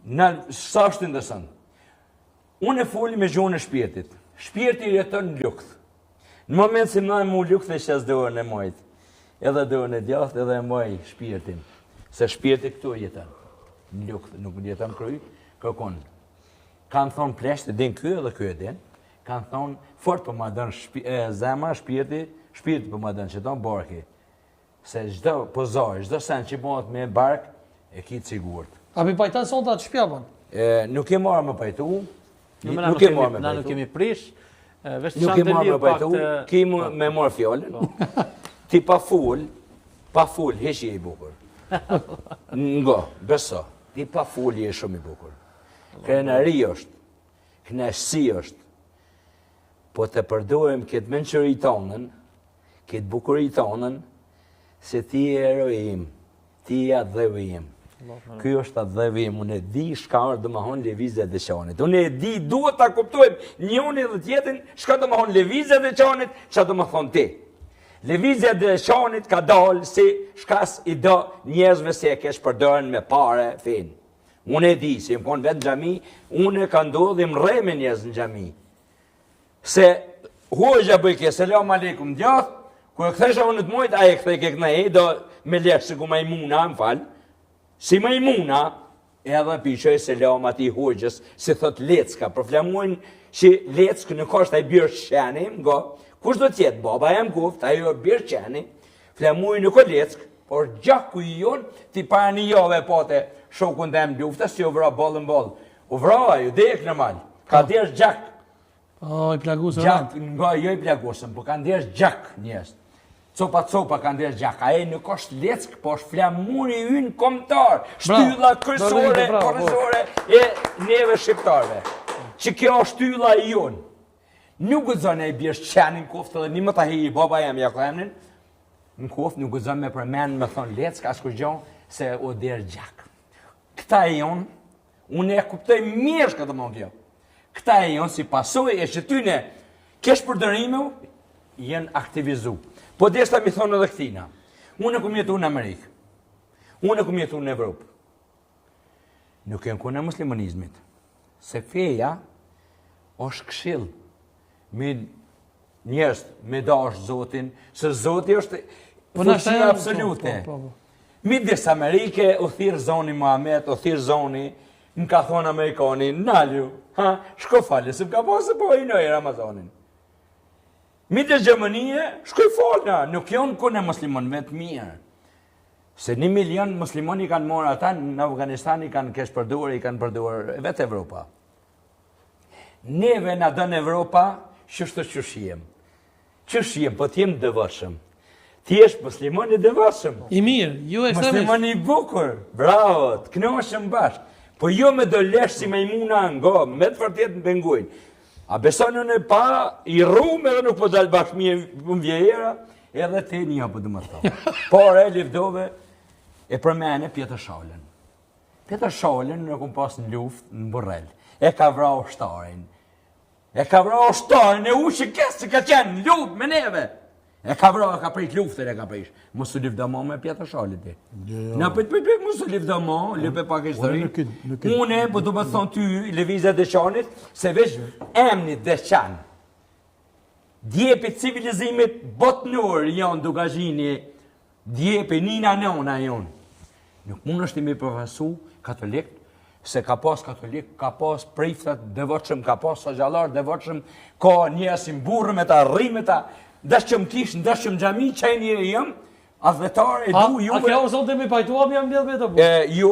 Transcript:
Në sa është interesant. Unë e foli me gjuhën e shpirtit. Shpirti jeton në lukth. Në moment si më mu lukth e shes dorën e mojt. Edhe dorën e djathtë edhe e moj shpirtin. Se shpirti këtu jeton. Në lukth, nuk jeton kryj, kërkon. Kanë thonë pleshtë, din ky edhe ky e din. Kanë thonë fort për ma dënë zemra, shpirti për ma dënë që tonë barki. Se gjdo pozar, gjdo sen që bëhet me bark, e kitë sigurt. A mi pajtan sonda të shpjapën? Nuk e marrë me pajtu. Nuk e marrë me pajtu. Na nuk kemi prish. Nuk e marrë me pajtu. Ki me marrë fjallën. Ti pa full, heqi i bukur. Ngo, beso. Ti pa full, je shumë i bukur. Krenari është, knashësi është, po të përdojmë këtë menqëri tonën, këtë bukuri tonën, se ti e erojim, ti e adhevim. Ky është adhevim, unë e di shka është dhe më honë levizet dhe qanit. Unë e di, duhet të kuptojmë njëni dhe tjetin, shka dhe më honë levizet dhe qanit, që dhe më thonë ti. Levizet dhe qanit ka dalë si shkas i do njerëzve se e kesh përdojnë me pare finë. Unë e di, se më konë vetë në gjami, unë e ka ndodhë dhe më rej me njerëz në gjami. Se hoxha bëjke, selam aleikum djath, kër e këthesha unë të mojt, a e këthej ke këna e, do me leshë si ku majmuna, më falë, si majmuna, edhe pishoj selam ati hoxhës, si thot lecka, për flamuajnë që leckë nuk është a i birë qeni, ngo, kush do tjetë, baba e më kuft, a i o birë qeni, flamuajnë nuk o leckë, por gjaku i jonë, ti para një jove pote, shokun të emë luftës, që u vra bolën bolë. U vra, ju dek në malë. Ka desh gjak. I plagusën. Gjak, nga jo i plagusën, po ka desh gjak njës. Copa ka desh gjak. A e nuk është leck, po është flamuri ynë komtar. Shtylla kërësore e neve shqiptarve. Që kjo është shtylla i jonë. Nuk gëzën e i bjesh qenin koftë dhe një më të heji baba jam jako emnin. Në koftë nuk gëzën me përmenë me thonë leck, asë gjonë se o derë gjak. Këta e jonë, unë e kuptoj mirë shka të më kjo. Këta e jonë, si pasoj e që tyne kesh përdërime, jenë aktivizu. Po deshta mi thonë edhe këtina. Unë e kum jetu në Amerikë. Unë e kum jetu në Evropë. Nuk e në kune muslimonizmit. Se feja është këshill. Me njerës, me dash Zotin, se Zoti është fuqia absolute. Midis Amerike, u thirë zoni Muhammed, u thirë zoni, më ka thonë Amerikani, nalju, shko falje, se më ka posë po i nëjë Ramazanin. Midis Gjermanie, shkoj falja, nuk jonë kune muslimonve të mirë. Se 1 milion muslimoni kanë morë ata, në Afganistan i kanë kesh përdur, i kanë përdur vetë Evropa. Neve në dënë Evropa, shështë qëshiem. Qëshiem, po t'jem dëvëshëm. Ti është muslimon i dëvashëm. I mirë, ju ekstremisht. Muslimon i bukur, bravo, të knoshëm bashkë. Po jo me do lesh si majmuna ngo, me të vërtet në pengujnë. A besoni unë e pa, i rrumë edhe nuk po dalë bashkë më vjejera, edhe te një po dhe më thonë. Por e livdove e përmene Pjetër Shalën. Pjetër Shalën në kumë pas në luft në Borrell. E ka vra ushtarin. E ka vra ushtarin e ushë kesë që ka qenë në luft me neve. E ka vra, ka prejt luftër e ka prejsh. Mosu livdamo me Pjetër Shalën ti. Në pëtë, mosu livdamo, lipe pak e shtëri. Une, po du më thonë ty, levizet dhe qanit, se veç emnit dhe qanë. Djepi civilizimit botnur janë dugazhini, djepi nina nëna janë. Nuk mund është i me profesu katolik, se ka pas katolik, ka pas priftat devotshëm, ka pas sogjallar devotshëm, ka njerësim burë me ta, rri me ta, dashëm kish, dashëm gjami, qaj njëri jëm, adhetar e du juve. A kjo zonë të mi pajtuam jam lidhë me të bu? Jo,